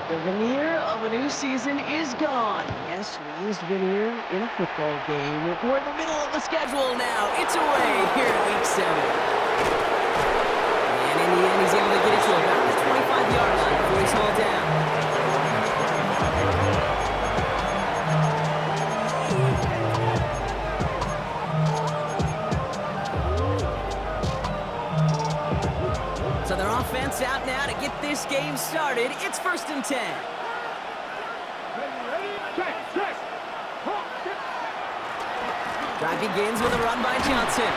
The veneer of a new season is gone. Yes, we used veneer in a football game. We're in the middle of the schedule now. It's away here at week 7. And in the end, he's able to get it to about the 25-yard line before he's hauled down. So their offense out now to get this game started. It's 1st and 10. Drive begins with a run by Johnson.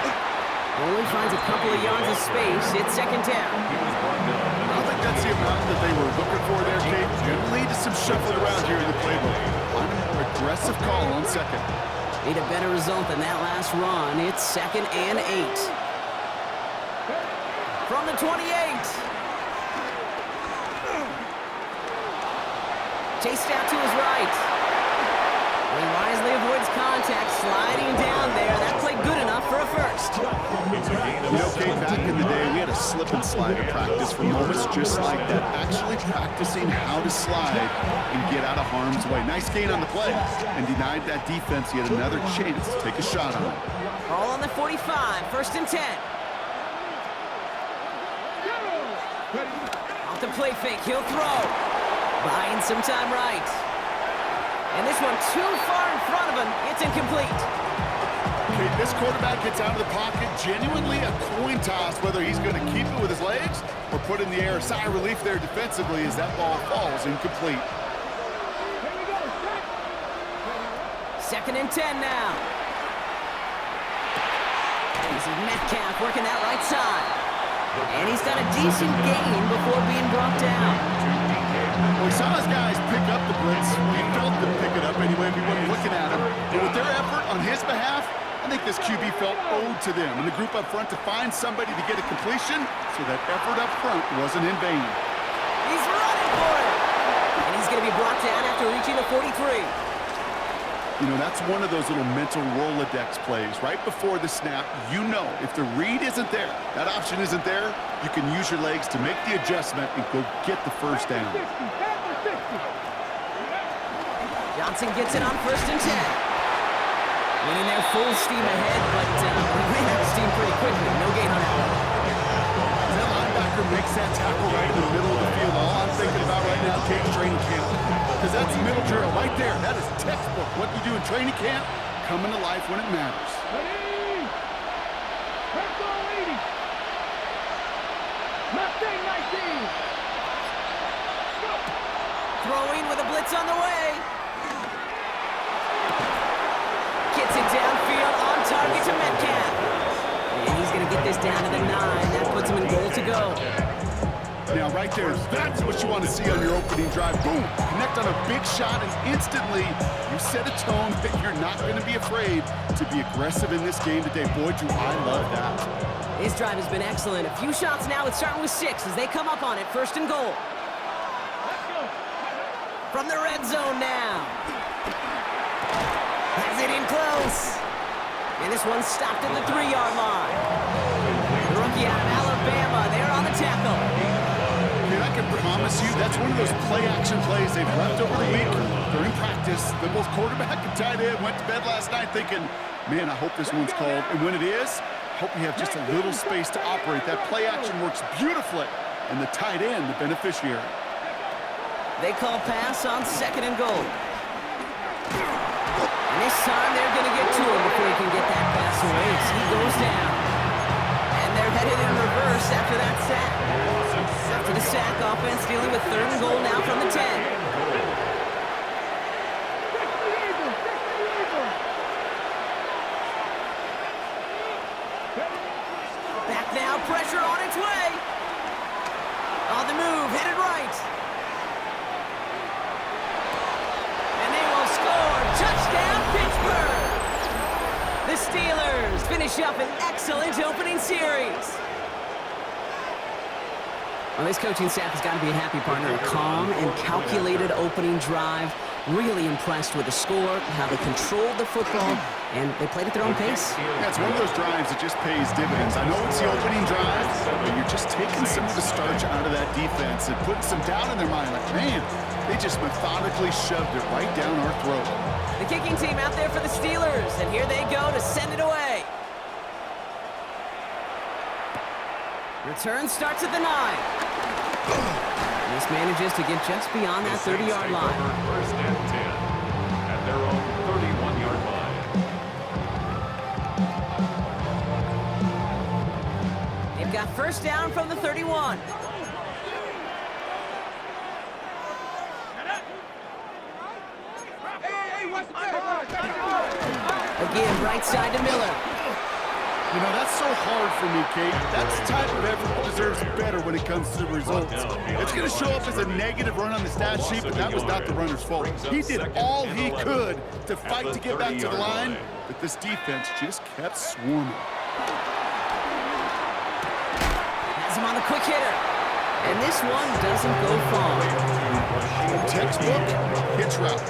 Only finds a couple of yards of space. It's 2nd down. I don't think that's the amount that they were looking for there, Kate. Going to lead to some shuffling around here in the playbook. Find a more aggressive call on 2nd. Need a better result than that last run. It's 2nd and 8. From the 28. Chased out to his right. He wisely avoids contact, sliding down there. That played good enough for a first. You know, Kate, back in the day, we had a slip and slide to practice for moments just like that. Actually practicing how to slide and get out of harm's way. Nice gain on the play, and denied that defense yet another chance to take a shot on it. Ball on the 45, 1st and 10. Off the play fake, he'll throw. Buying some time right. And this one too far in front of him. It's incomplete. Okay, this quarterback gets out of the pocket. Genuinely a coin toss whether he's going to keep it with his legs or put in the air. A sigh of relief there defensively as that ball falls incomplete. 2nd and 10 now. This is Metcalf working that right side. And he's got a decent gain before being brought down. Well, we saw his guys pick up the blitz. We felt them pick it up anyway if we weren't looking at him. But with their effort on his behalf, I think this QB felt owed to them and the group up front to find somebody to get a completion so that effort up front wasn't in vain. He's running for it. And he's going to be brought down after reaching the 43. You know, that's one of those little mental Rolodex plays. Right before the snap, you know if the read isn't there, that option isn't there, you can use your legs to make the adjustment and go get the first down. Johnson gets it on 1st and 10. Went in there full steam ahead, but we ran out of steam pretty quickly. No gain on that one. That linebacker makes that tackle right in the middle of the field. All I'm thinking about right now, Kate, training camp. Because that's middle drill right there. That is textbook. What you do in training camp, coming to life when it matters. Throwing with a blitz on the way. Gets it downfield on target to Metcalf. And he's going to get this down to the 9. That puts him in goal to go. Now, right there, that's what you want to see on your opening drive. Boom! Connect on a big shot, and instantly you set a tone that you're not going to be afraid to be aggressive in this game today. Boy, do I love that. His drive has been excellent. A few shots now. It's starting with 6 as they come up on it. 1st and goal. From the red zone now. Has it in close. And this one's stopped at the 3-yard line. The rookie out of Alabama, they're on the tackle. I can promise you that's one of those play-action plays they've left over the week during practice. The both quarterback and tight end went to bed last night thinking, man, I hope this one's called. And when it is, hope we have just a little space to operate. That play-action works beautifully, and the tight end, the beneficiary. They call pass on 2nd and goal. And this time they're going to get to him before he can get that pass away as he goes down. And they're headed in reverse after that sack. After the sack, offense dealing with 3rd and goal now from the 10. Back now, pressure on its way. On the move, headed right. And they will score. Touchdown, Pittsburgh. The Steelers finish up an excellent opening series. Well, this coaching staff has got to be a happy partner. A calm and calculated opening drive. Really impressed with the score, how they controlled the football, and they played at their own pace. Yeah, it's one of those drives that just pays dividends. I know it's the opening drive, but you're just taking some of the starch out of that defense and putting some doubt in their mind. Like, man, they just methodically shoved it right down our throat. The kicking team out there for the Steelers, and here they go to send it away. Return starts at the 9. This manages to get just beyond that 30-yard line. First and 10 at their own 31-yard line. They've got first down from the 31. Again, right side to Miller. You know, that's so hard for me, Kate. That's the type of effort that deserves better when it comes to the results. It's going to show up as a negative run on the stat sheet, but that was not the runner's fault. He did all he could to fight to get back to the line, but this defense just kept swarming. Has him on the quick hitter. And this one doesn't go far. Textbook hitch route.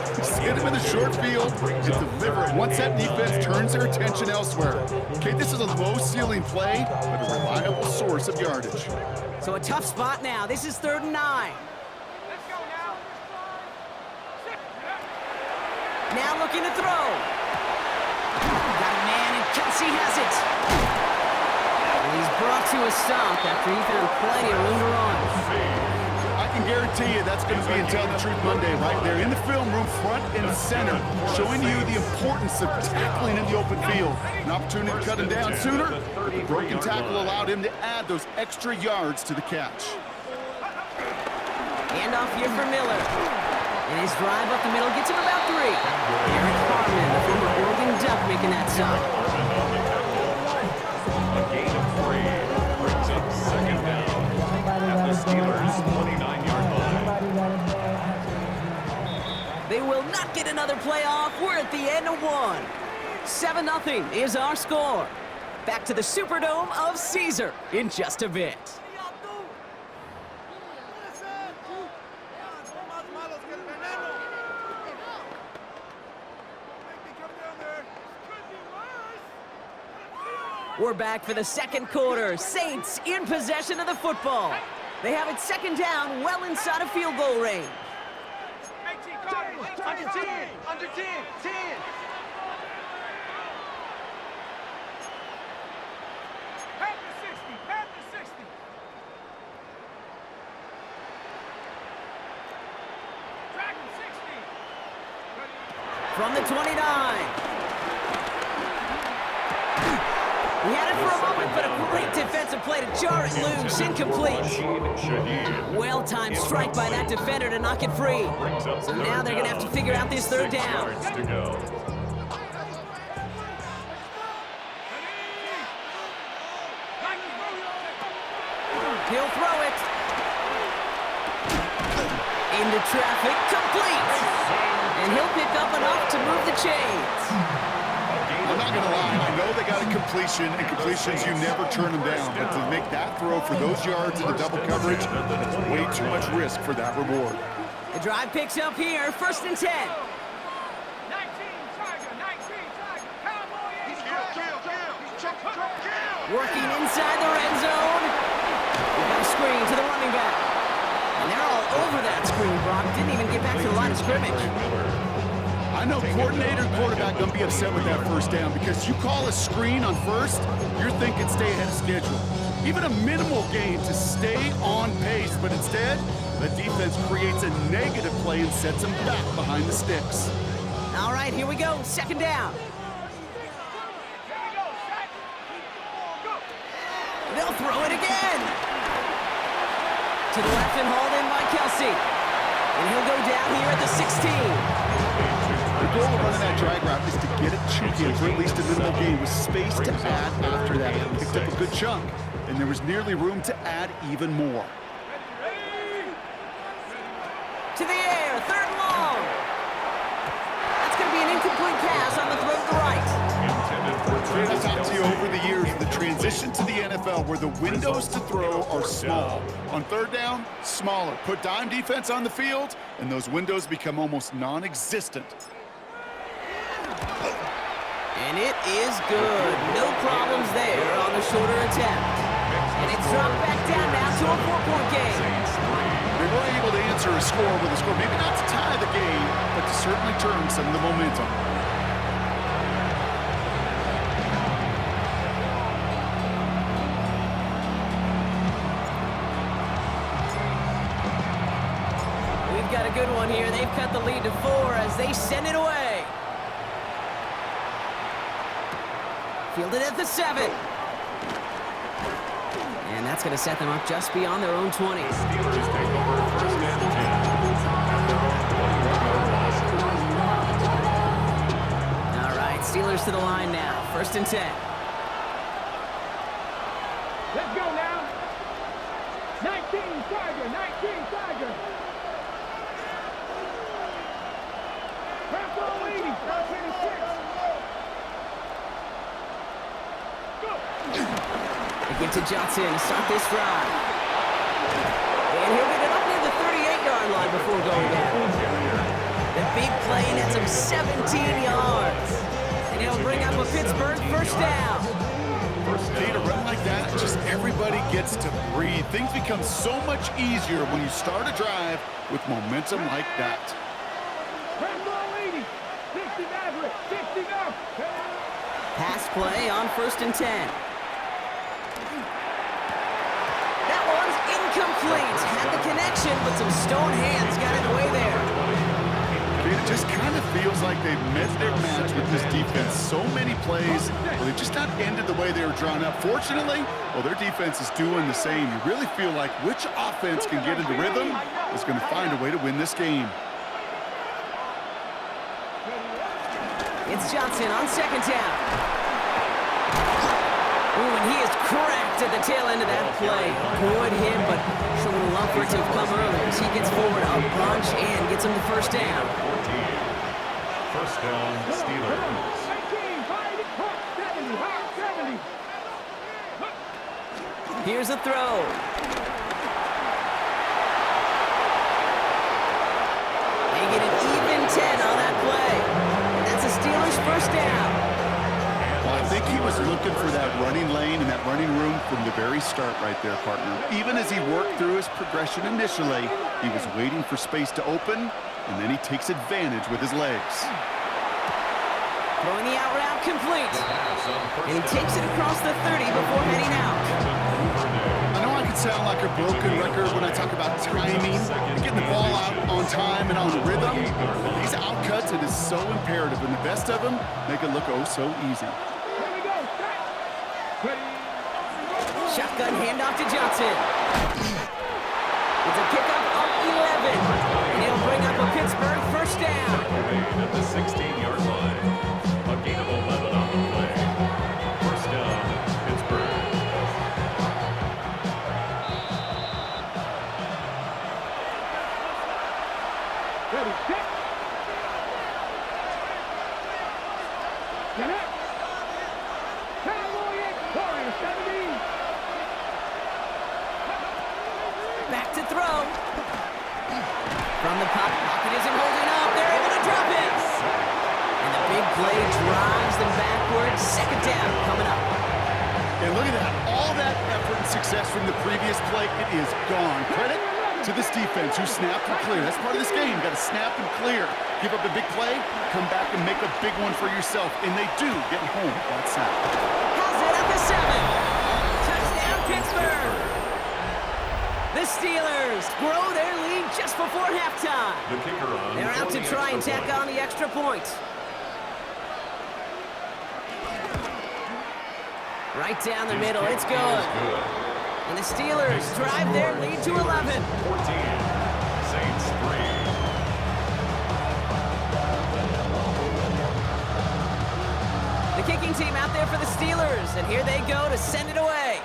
Hit him in the short field and deliver it. Once that defense turns their attention elsewhere. Okay, this is a low-ceiling play, but a reliable source of yardage. So a tough spot now. This is 3rd and 9. Let's go now. Now looking to throw. Got a man, and Kelsey has it. And he's brought to a stop after he found plenty of room to run. I can guarantee you that's going to be in Tell the Truth Monday right there in the film room, front and center, showing you the importance of tackling in the open field. An opportunity to cut him down sooner, but the broken tackle allowed him to add those extra yards to the catch. Handoff here for Miller. And his drive up the middle gets him about 3. Eric Hartman, the former Oregon Duck, making that stop. A gain of 3 brings up second down at the Steelers' 29-yard line. They will not get another play off. We're at the end of 1. 7-0 is our score. Back to the Superdome of Caesar in just a bit. We're back for the second quarter. Saints in possession of the football. They have it second down, well inside of field goal range. Under 10, under 10, 10. Pat the 60, pat the 60. Drag him 60. From the 29. He had it for a moment, but a great defensive play to jar it loose. Incomplete. Well-timed strike by that defender to knock it free. So now they're going to have to figure out this 3rd down. He'll throw it. Into traffic, complete. And he'll pick up enough to move the chains. I'm not going to lie, I know they got a completion, and completions, you never turn them down. But to make that throw for those yards in the double coverage, it's way too much risk for that reward. The drive picks up here, 1st and 10. 19 Tiger, 19 Tiger. Cowboy is kill. Working inside the red zone. We got a screen to the running back. And they're all over that screen, Brock. Didn't even get back to the line of scrimmage. I know coordinator and quarterback going to be upset with that 1st down because you call a screen on 1st, you're thinking stay ahead of schedule. Even a minimal gain to stay on pace, but instead, the defense creates a negative play and sets them back behind the sticks. All right, here we go, 2nd down. They'll throw it again. To the left and hauled in by Kelsey. And he'll go down here at the 16. The goal of running that drag route is to get it chunky for at least a minimal gain with space to add after that. He picked up a good chunk, and there was nearly room to add even more. To the air, 3rd and long. That's going to be an incomplete pass on the throw to the right. I talked to you you over the years, the transition to the NFL where the windows to throw are small. On third down, smaller. Put dime defense on the field, and those windows become almost non-existent. And it is good. No problems there on the shorter attempt. And it's dropped back down now to a 4-point game. They were able to answer a score with a score, maybe not to tie the game, but to certainly turn some of the momentum. We've got a good one here. They've cut the lead to 4 as they send it away. Fielded at the 7. And that's going to set them up just beyond their own 20. Steelers take over first and 10 at their own 21-yard line. All right, Steelers to the line now. First and 10. Let's go now. 19 Tiger, 19 Tiger. Press all 80, 26. Go. They give to Johnson to start this drive. And he'll get it up near the 38-yard line before going down. The big play nets him 17 yards. And he'll bring up a Pittsburgh first down. To run like that, just everybody gets to breathe. Things become so much easier when you start a drive with momentum like that. Press all 80. 60 Maverick, 60 now. Pass play on first and 10. That one's incomplete. Had the connection, but some stone hands got in the way there. It just kind of feels like they've met their match with this defense. So many plays where they've just not ended the way they were drawn up. Fortunately, well, their defense is doing the same. You really feel like which offense can get into rhythm is going to find a way to win this game. It's Johnson on second down. Ooh, and he is cracked at the tail end of that play. Good hit, but sure would love for it to have come earlier as he gets forward a bunch and gets him the first down. 14. First down, Steelers. 19, 70. Here's a throw. They get an even 10 on that play. And that's a Steelers first down. Well, I think he was looking for that running lane and that running room from the very start right there, partner. Even as he worked through his progression initially, he was waiting for space to open, and then he takes advantage with his legs. Throwing the out route complete. And he takes it across the 30 before heading out. I know I can sound like a broken record when I talk about timing and getting the ball out on time and on rhythm. These outcuts, it is so imperative, and the best of them make it look oh so easy. Here we go. Ready. Shotgun handoff to Johnson. It's a kickoff of 11. And it'll bring up a Pittsburgh first down. At the 16-yard line. A gain of 11 on the play. First down, Pittsburgh. Ready, set. Get up. Cowboy Corner, 17. Back to throw. From the pocket isn't holding up. They're able to drop it. And the big play drives them backwards. Second down coming up. And look at that. All that effort and success from the previous play, it is gone. Credit to this defense who snapped and cleared. That's part of this game. You got to snap and clear. Give up a big play, come back and make a big one for yourself. And they do get home that sack. Has it at the 7. Touchdown, Pittsburgh. The Steelers grow their lead just before halftime. The kicker on. They're out to try and tack on the extra point. Right down the middle, it's good. And the Steelers drive their lead to 11. 14. Saints 3. The kicking team out there for the Steelers, and here they go to send it away.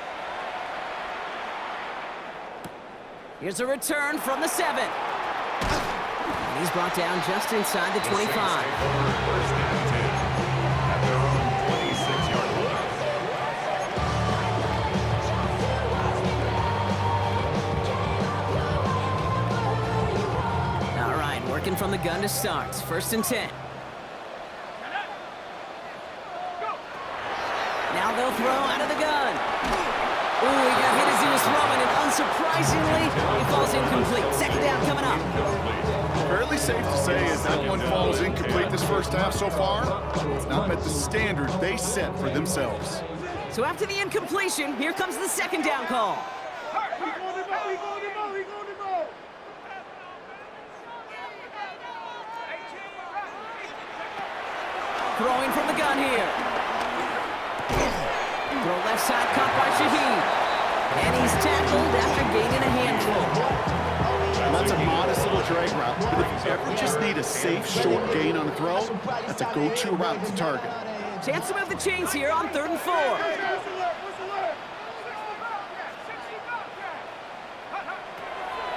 Here's a return from the 7. And he's brought down just inside the 25. First and 10 at their own 26-yard line. Working from the gun to start. 1st and 10. Now they'll throw out of the gun. Ooh, he got hit as he was throwing, and unsurprisingly, he falls incomplete. 2nd down coming up. Fairly safe to say as that one falls incomplete this first half so far. It's not met the standard they set for themselves. So after the incompletion, here comes the 2nd down call. Throwing from the gun here. Throw left side, caught by Shaheed. And he's tackled after gaining a handful. And that's a modest little drag route. But if you ever just need a safe, short gain on a throw, that's a go-to route to target. Chance to move the chains here on 3rd and 4.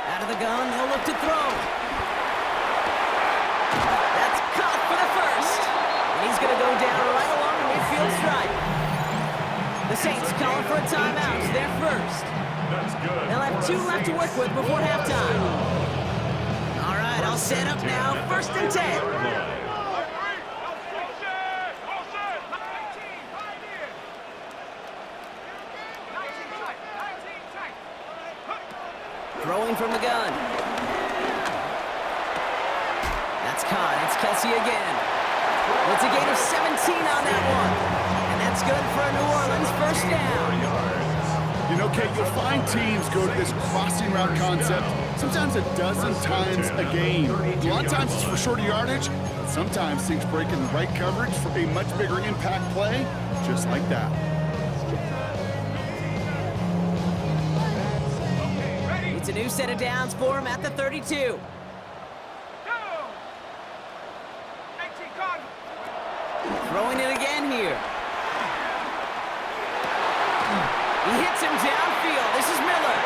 Out of the gun, they'll look to throw. That's caught for the first. And he's going to go down right along the midfield stripe. The Saints calling for a timeout. They're first. That's good. They'll have 2 left to work with before halftime. All right, I'll set up now. 1st and 10. Throwing from the gun. That's caught. It's Kelsey again. It's a gain of 17 on that one. And that's good for a New Orleans 1st down. You know, Kate, you'll find teams go to this crossing route concept sometimes a dozen times a game. A lot of times it's for shorter yardage, but sometimes things break in the right coverage for a much bigger impact play, just like that. It's a new set of downs for him at the 32. Throwing it again here. He hits him downfield. This is Miller.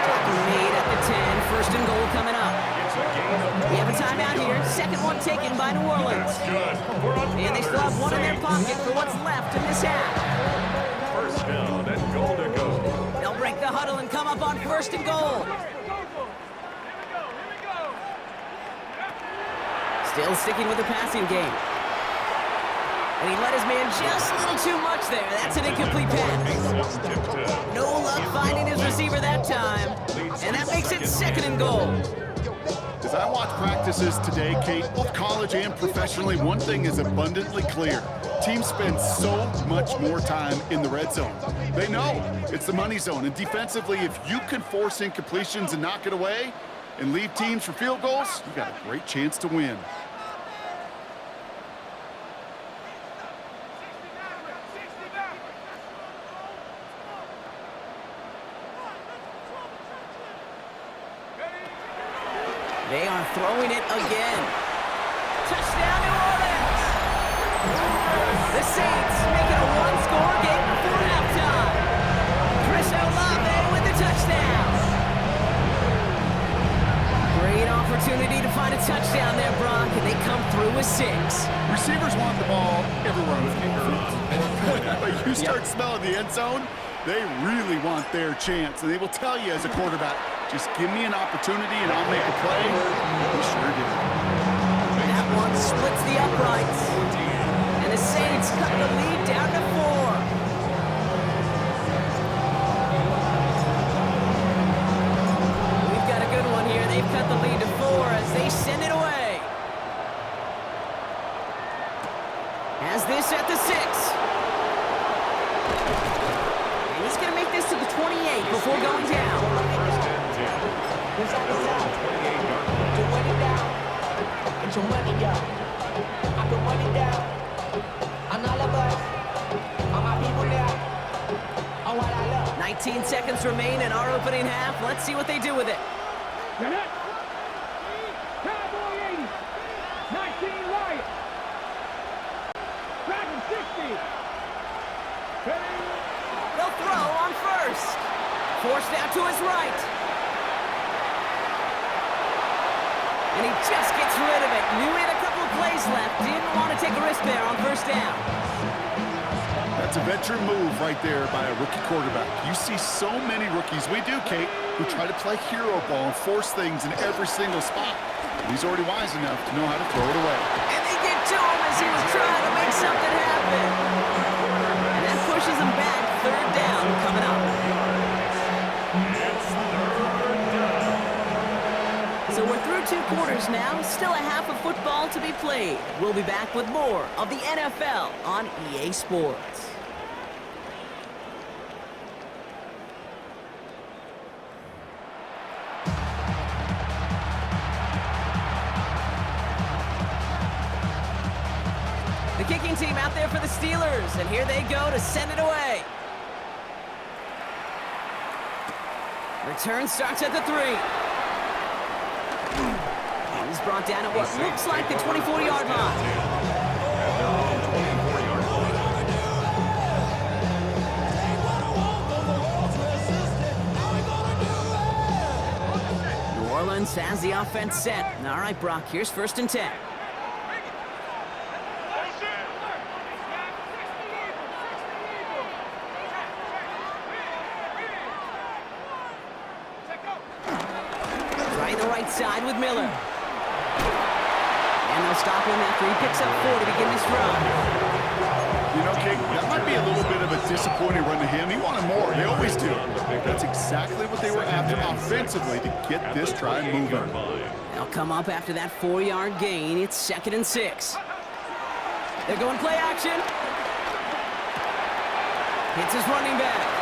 Tackle made at the 10. 1st and goal coming up. We have a timeout here. 2nd one taken by New Orleans. And they still have one in their pocket for what's left in this half. 1st down and goal to go. They'll break the huddle and come up on 1st and goal. Still sticking with the passing game. And he let his man just a little too much there. That's an incomplete pass. No luck finding his receiver that time. And that makes it 2nd and goal. As I watch practices today, Kate, both college and professionally, one thing is abundantly clear. Teams spend so much more time in the red zone. They know it's the money zone. And defensively, if you can force incompletions and knock it away and leave teams for field goals, you got a great chance to win. They are throwing it again. Touchdown, New Orleans! The Saints making a one-score game before halftime. Chris Olave with the touchdown. Great opportunity to find a touchdown there, Brock, and they come through with 6. Receivers want the ball everywhere on the field. But you start smelling the end zone, they really want their chance. And they will tell you as a quarterback, just give me an opportunity and I'll make a play. He sure did. That one splits the uprights. And the Saints cut the lead down to 4. We've got a good one here. They've cut the lead to 4 as they send it away. Has this at the 6. And he's going to make this to the 28 before going down. To run it down, get your money up. I can run it down. I'm all of us. All my people now. On what I love. 19 seconds remain in our opening half. Let's see what they do with it. Cowboy 80. 19 Riot. Dragon 60. They'll throw on 1st. Forced out to his right. And he just gets rid of it. Knew he had a couple of plays left. Didn't want to take a risk there on 1st down. That's a veteran move right there by a rookie quarterback. You see so many rookies, we do, Kate, who try to play hero ball and force things in every single spot. He's already wise enough to know how to throw it away. And they get to him as he was trying to make something happen. And that pushes him back. Third down coming up. It's third down. So we're through 2 quarters now. Still a half of football to be played. We'll be back with more of the NFL on EA Sports. The kicking team out there for the Steelers, and here they go to send it away. Return starts at the 3. And he's brought down at what looks like the 24-yard line. At their own 24-yard line. New Orleans has the offense set. All right, Brock, here's 1st and 10. Right the right side with Miller. And they'll stop him after he picks up 4 to begin this run. You know, King, that might be a little bit of a disappointing run to him. He wanted more. They always do. That's exactly what they were after offensively to get this drive moving. They'll come up after that 4-yard gain. It's 2nd and 6. They're going play action. Hits his running back.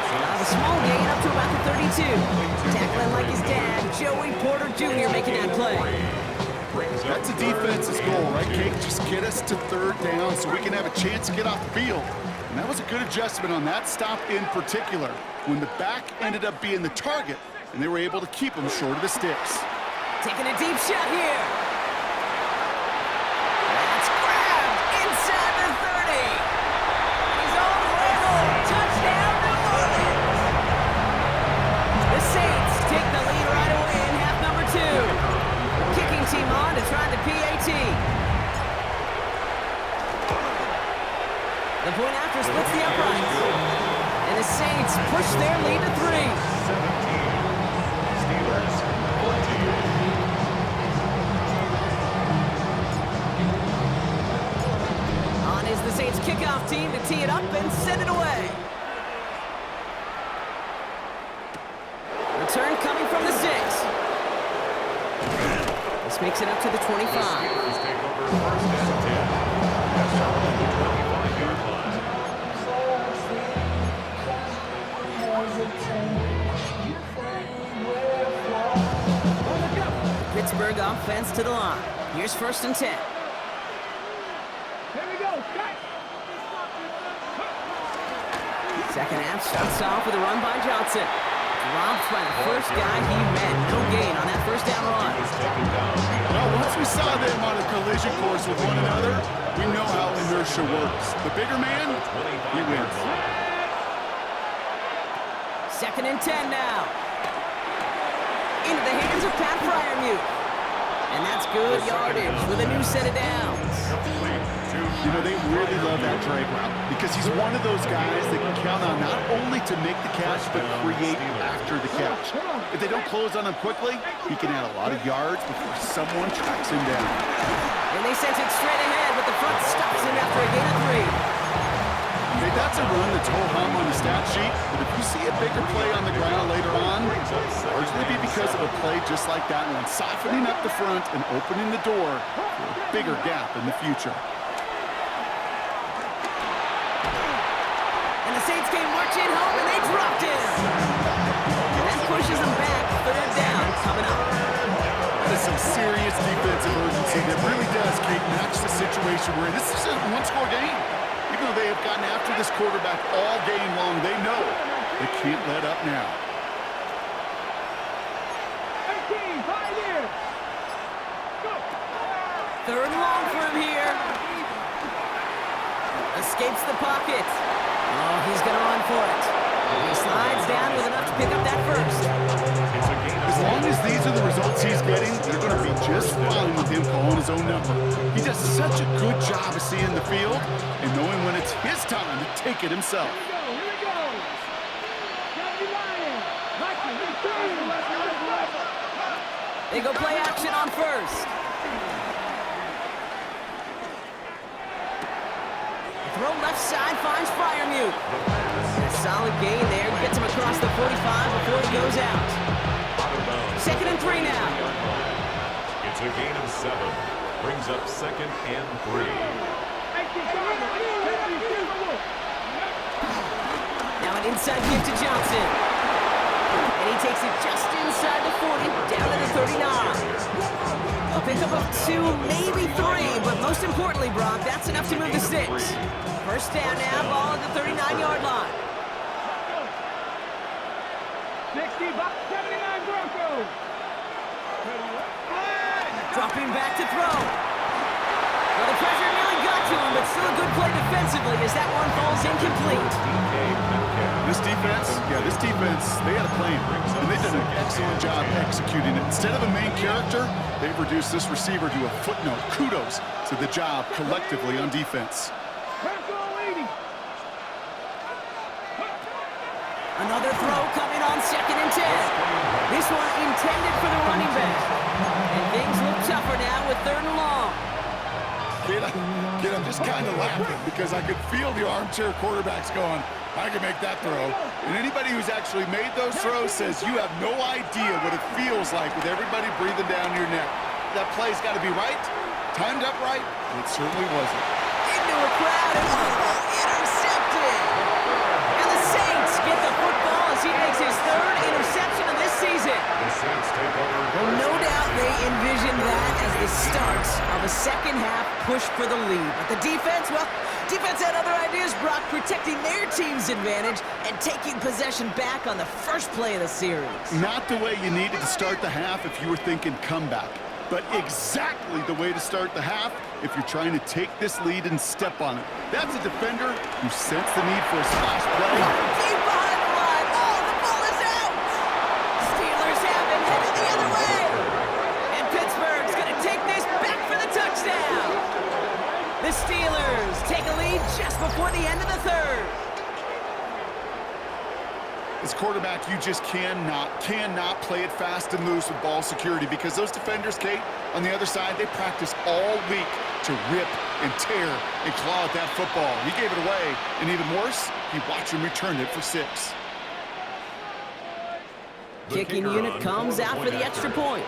A small gain up to about the 32. Tackling like his dad, Joey Porter Jr. making that play. That's a defense's goal, right, Kate? Just get us to 3rd down so we can have a chance to get off the field. And that was a good adjustment on that stop in particular, when the back ended up being the target, and they were able to keep him short of the sticks. Taking a deep shot here. That's grabbed inside the 30. He's all the way home. Touchdown, New Orleans. The Saints take the lead right away in half number 2. Kicking team on to try the PAT. The point after splits the uprights. And the Saints push their lead to 3. 17. Steelers 14. On is the Saints kickoff team to tee it up and send it away. Return coming from the 6. This makes it up to the 25. Steelers take over 1st and 10. At their own 25-yard line. Pittsburgh offense to the line. Here's 1st and 10. Here we go. Cut. Second half starts off with a run by Johnson. Dropped by the first guy he met. No gain on that 1st down run. Well, once we saw them on a collision course with one another, we know how inertia works. The bigger man, he wins. 2nd and 10 now. Into the hands of Pat Fryermuth. And that's good yardage with a new set of downs. You know, they really love that drag route because he's one of those guys that can count on not only to make the catch, but create after the catch. If they don't close on him quickly, he can add a lot of yards before someone tracks him down. And they sent it straight ahead, but the front stops him after a gain of 3. Okay, that's a run that's ho-hum on the stat sheet, but if you see a bigger play on the ground later on, largely be because of a play just like that one, softening up the front and opening the door for a bigger gap in the future. And the Saints came marching home, and they dropped him. And that pushes them back. 3rd down coming up. That is some serious defensive urgency that really does, Kate, match the situation we're in. This is a one-score game. Even though they have gotten after this quarterback all game long, they know they can't let up now. 18, 5 here. Go. 3rd and long for him here. Escapes the pocket. Oh, he's going to run for it. He slides down with enough to pick up that 1st. As long as these are the results he's getting, they're going to be just fine with him calling his own number. He does such a good job of seeing the field and knowing when it's his time to take it himself. Here we go. County Lion. Lucky, They go play action on first. Throw left side finds Fryermuth. A solid gain there. Gets him across the 45 before he goes out. Second and 3 now. It's a gain of 7. Brings up 2nd and 3. Now an inside give to Johnson. And he takes it just inside the 40, down to the 39. A pickup of 2, maybe 3, but most importantly, Brock, that's enough to move the sticks. First down now, ball at the 39-yard line. 79 Broncos. Dropping back to throw. Well, the pressure nearly got to him, but still a good play defensively as that one falls incomplete. This defense, they had a plan, and they did an excellent job executing it. Instead of a main character, they've reduced this receiver to a footnote. Kudos to the job collectively on defense. Another throw coming on 2nd and 10. This one intended for the running back. And things look tougher now with 3rd and long. Kid, I'm just kind of laughing because I could feel the armchair quarterbacks going, I can make that throw. And anybody who's actually made those throws says you have no idea what it feels like with everybody breathing down your neck. That play's got to be right, timed up right, and it certainly wasn't. Into a crowd and intercepted. And the Saints get the football as he makes his 3rd interception of this season. The Saints take over. Well, no doubt they envisioned that as the start of a second-half push for the lead. But the defense, well, defense had other ideas, Brock, protecting their team's advantage and taking possession back on the first play of the series. Not the way you needed to start the half if you were thinking comeback, but exactly the way to start the half if you're trying to take this lead and step on it. That's a defender who sensed the need for a splash play. Deep behind the line. Oh, the ball is out. Steelers have him headed the other way. And Pittsburgh's going to take this back for the touchdown. The Steelers take a lead just before the end of the 3rd. As quarterback, you just cannot play it fast and loose with ball security because those defenders, Kate, on the other side, they practice all week to rip and tear and claw at that football. He gave it away, and even worse, he watched him return it for 6. Kicking unit comes out for the extra point.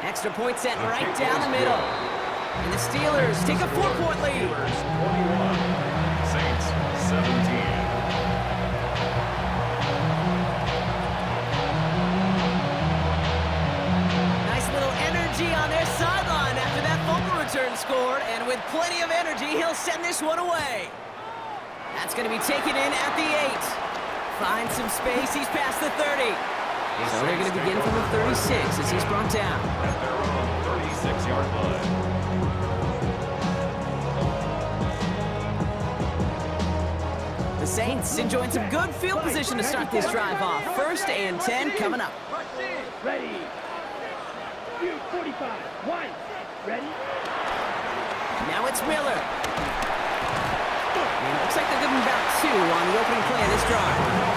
Extra point set right down the middle. And the Steelers take a 4-point lead. 21, Saints 17. Nice little energy on their sideline after that fumble return scored. And with plenty of energy, he'll send this one away. That's going to be taken in at the 8. Finds some space. He's past the 30. So they're going to begin from the 36 as he's brought down. At their own 36-yard line. The Saints enjoying some good field position to start this drive off. 1st and 10 coming up. Ready. 45. 1. Ready. Now it's Miller. And it looks like they're giving about 2 on the opening play of this drive.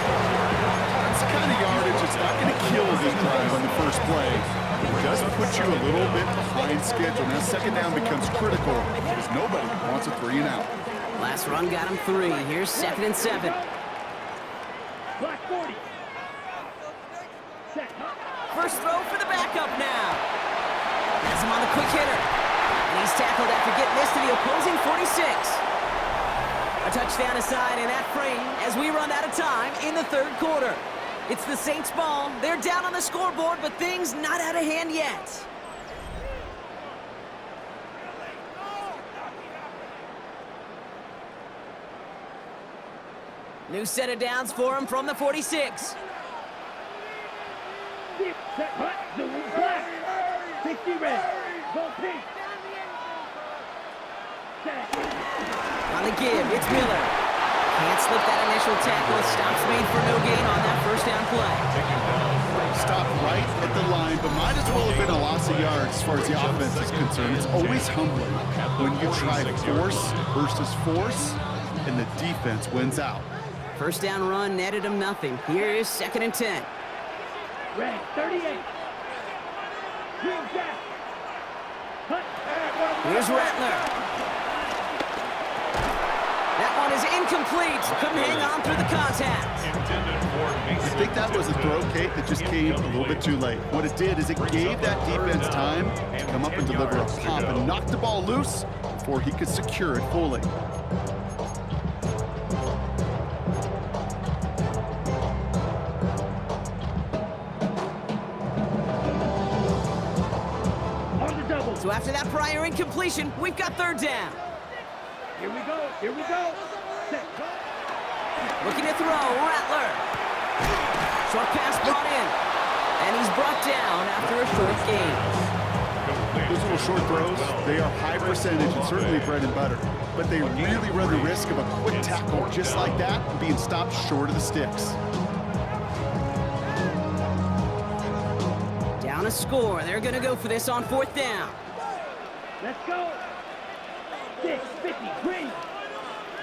That's the kind of yardage that's not going to kill this drive on the first play. It does put you a little bit behind schedule. Now, 2nd down becomes critical because nobody wants a 3 and out. Last run got him 3. Here's 2nd and 7. Black 40. Set. First throw for the backup now. Has him on the quick hitter. And he's tackled after getting this to the opposing 46. A touchdown aside in that frame as we run out of time in the 3rd quarter. It's the Saints ball. They're down on the scoreboard, but things not out of hand yet. New set of downs for him from the 46. Deep set. Hut. Zoom. Black. 60 red. Go pink. Set. On the give, it's Miller. Can't slip that initial tackle. Stops made for no gain on that first down play. Stop right at the line, but might as well have been a loss of yards as far as the offense is concerned. It's always humbling when you try force versus force, and the defense wins out. First down run netted him nothing. Here is 2nd and 10. Red 38. Green jack. Hut. Here's Rattler. That one is incomplete. Couldn't hang on through the contact. I think that was a throw, Kate, that just came a little bit too late. What it did is it gave that defense time to come up and deliver a pop and knock the ball loose before he could secure it fully. On the double. So after that prior incompletion, we've got 3rd down. Here we go. Here we go. Set. Looking to throw, Rattler. Short pass brought in. And he's brought down after a short gain. Those little short throws, they are high percentage and certainly bread and butter. But they really run the risk of a quick tackle just like that and being stopped short of the sticks. Down a score. They're going to go for this on 4th down. Let's go. 6:50. Green.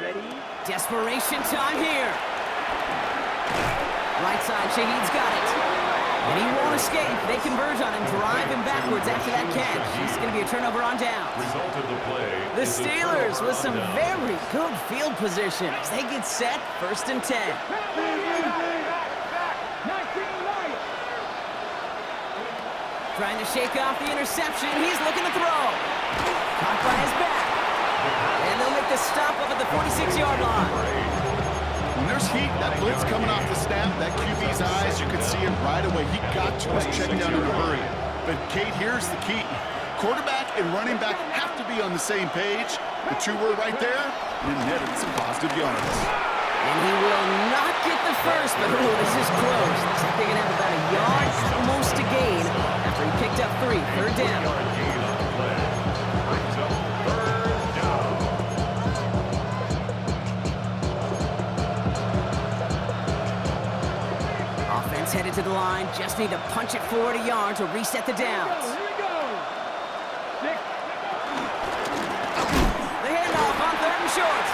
Ready. Desperation time here. Right side, Shaheed's got it. And he won't escape. They converge on him, drive him backwards after that catch. It's going to be a turnover on downs. Result of the play. The is a Steelers with some turnover on very good field position as they get set, 1st and 10. 19 Lions. Trying to shake off the interception. He's looking to throw. Caught by his back. And they'll make the stop up at the 46-yard line. When there's heat, that blitz coming off the snap, that QB's eyes, you could see it right away. He got to his check down in a hurry. But Kate, here's the key. Quarterback and running back have to be on the same page. The two were right there, and netted some positive yards. And he will not get the first, but ooh, this is close. Looks like they're going to have about a yard at most to gain after he picked up 3. 3rd down. Offense headed to the line. Just need to punch it 40 yards or reset the downs. Here we go. 6. The handoff on 3rd and short.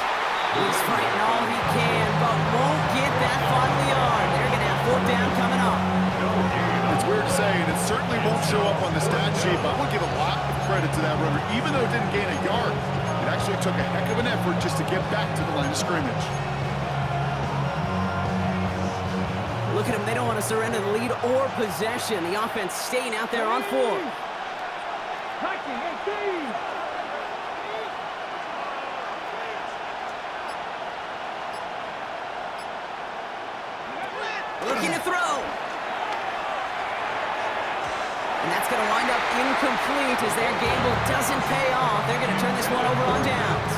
He's fighting all he can, but won't get that final yard. They're going to have 4th down coming up. It's weird saying it certainly won't show up on the stat sheet, but I will give a lot of credit to that runner. Even though it didn't gain a yard, it actually took a heck of an effort just to get back to the line of scrimmage. Look at them. They don't want to surrender the lead or possession. The offense staying out there on 4. Hiking 18. Looking to throw. And that's going to wind up incomplete as their gamble doesn't pay off. They're going to turn this one over on downs.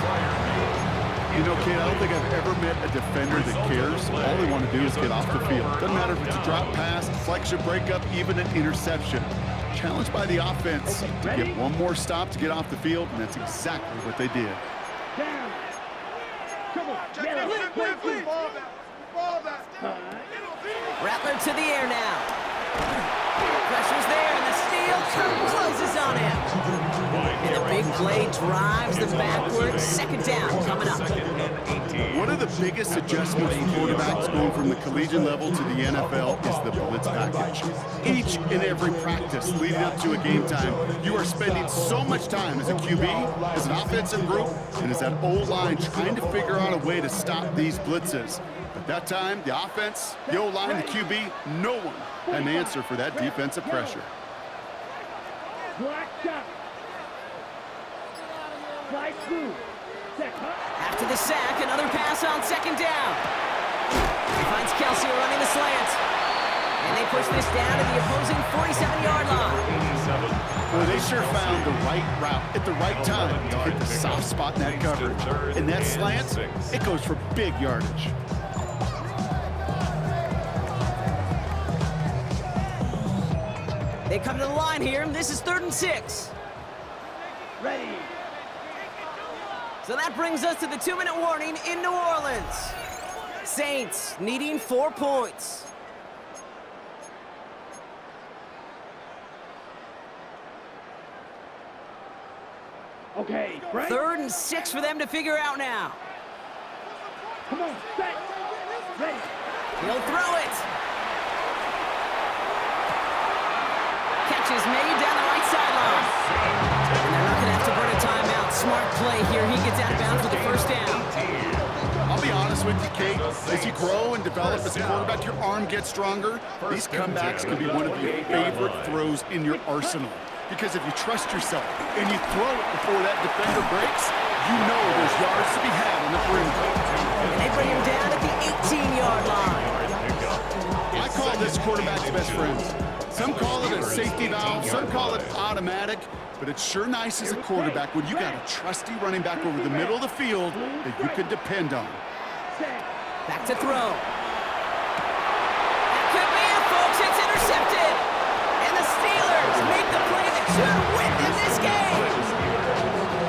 You know, Kate, I don't think I've ever met a defender that cares. All they want to do is get off the field. Doesn't matter if it's a drop pass, deflection, breakup, even an interception. Challenged by the offense to get one more stop to get off the field, and that's exactly what they did. Down. Come on. Yellow. Please. Ball back. Rattler to the air now. Pressure's there, and the steal closes on him. And the big play drives them backwards. 2nd down coming up. One of the biggest adjustments for quarterbacks going from the collegiate level to the NFL is the blitz package. Each and every practice leading up to a game time, you are spending so much time as a QB, as an offensive group, and as that O-line trying to figure out a way to stop these blitzes. But that time, the offense, the O-line, the QB, no one had an answer for that defensive pressure. Black shot. Slide through. Set. After the sack, another pass on 2nd down. He finds Kelsey running the slant. And they push this down to the opposing 47-yard line. Well, they sure found the right route at the right time to hit the soft spot in that coverage. And that slant, it goes for big yardage. They come to the line here, and this is 3rd and 6. Ready. So that brings us to the 2-minute warning in New Orleans. Saints needing 4 points. Okay, Frank. 3rd and 6 for them to figure out now. Come on, set. Ready. He'll throw it. Catch is made down the right sideline. And they're not going to have to burn a timeout. Smart play here. He gets out of bounds with the first down. I'll be honest with you, Kate. As you grow and develop as a quarterback, your arm gets stronger. These comebacks can be one of your favorite throws in your arsenal. Because if you trust yourself and you throw it before that defender breaks, you know there's yards to be had on the perimeter. And they bring him down at the 18-yard line. I call this quarterback's best friends. Some call it a safety valve, some call it automatic, but it's sure nice as a quarterback when you got a trusty running back over the middle of the field that you can depend on. Back to throw. That could be it, folks. It's intercepted. And the Steelers make the play that should win them this game.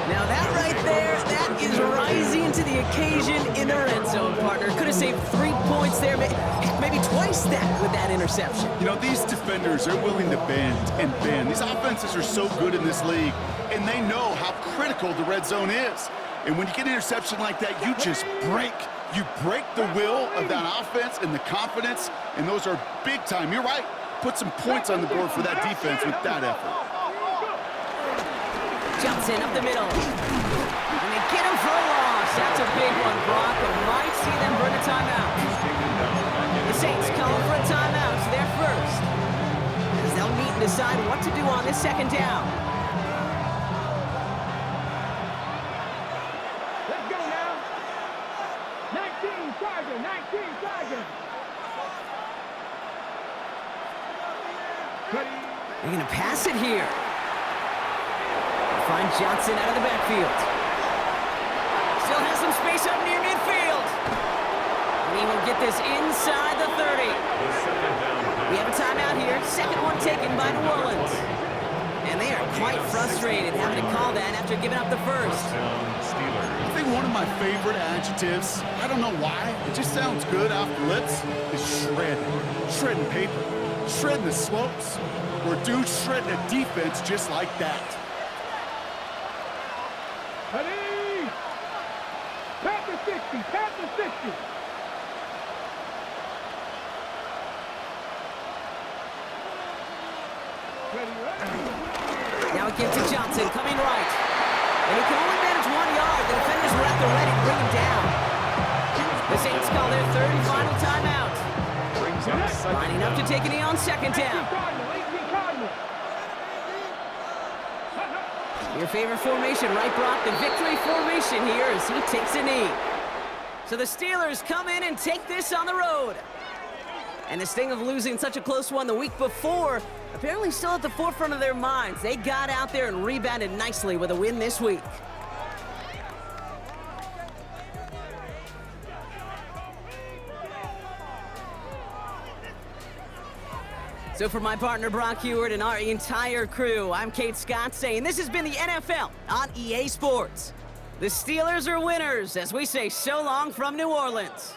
Now that right there, that is rising to the occasion in the red zone, partner. Could have saved 3 points there, maybe twice that with that interception. You know, these defenders are willing to bend and bend. These offenses are so good in this league, and they know how critical the red zone is. And when you get an interception like that, you just break. You break the will of that offense and the confidence, and those are big time. You're right. Put some points on the board for that defense with that effort. Johnson up the middle. And they get him for a loss. That's a big one, Brock. And might see them burn a timeout. The Saints calling for a timeout. So they're first. As they'll meet and decide what to do on this second down. Let's go now. 19 Tiger, 19 Tiger. Ready. They're going to pass it here. Find Johnson out of the backfield. Still has some space up near midfield. And he will get this inside the 30. We have a timeout here. Second one taken by New Orleans. And they are quite frustrated having to call that after giving up the first. I think one of my favorite adjectives, I don't know why, it just sounds good off the lips, is shred. Shredding paper. Shredding the slopes. Or dude shredding a defense just like that. Ready. Pat the 60, pat the 60. Ready, ready. Now it gives to Johnson, coming right. And he can only manage 1 yard. The defenders were at the ready to bring him down. The Saints call their third and final timeout. Lining up to take a knee on second down. Your favorite formation, right, Brock? The victory formation here as he takes a knee. So the Steelers come in and take this on the road. And the sting of losing such a close one the week before, apparently still at the forefront of their minds. They got out there and rebounded nicely with a win this week. So for my partner Brock Heward and our entire crew, I'm Kate Scott saying this has been the NFL on EA Sports. The Steelers are winners as we say so long from New Orleans.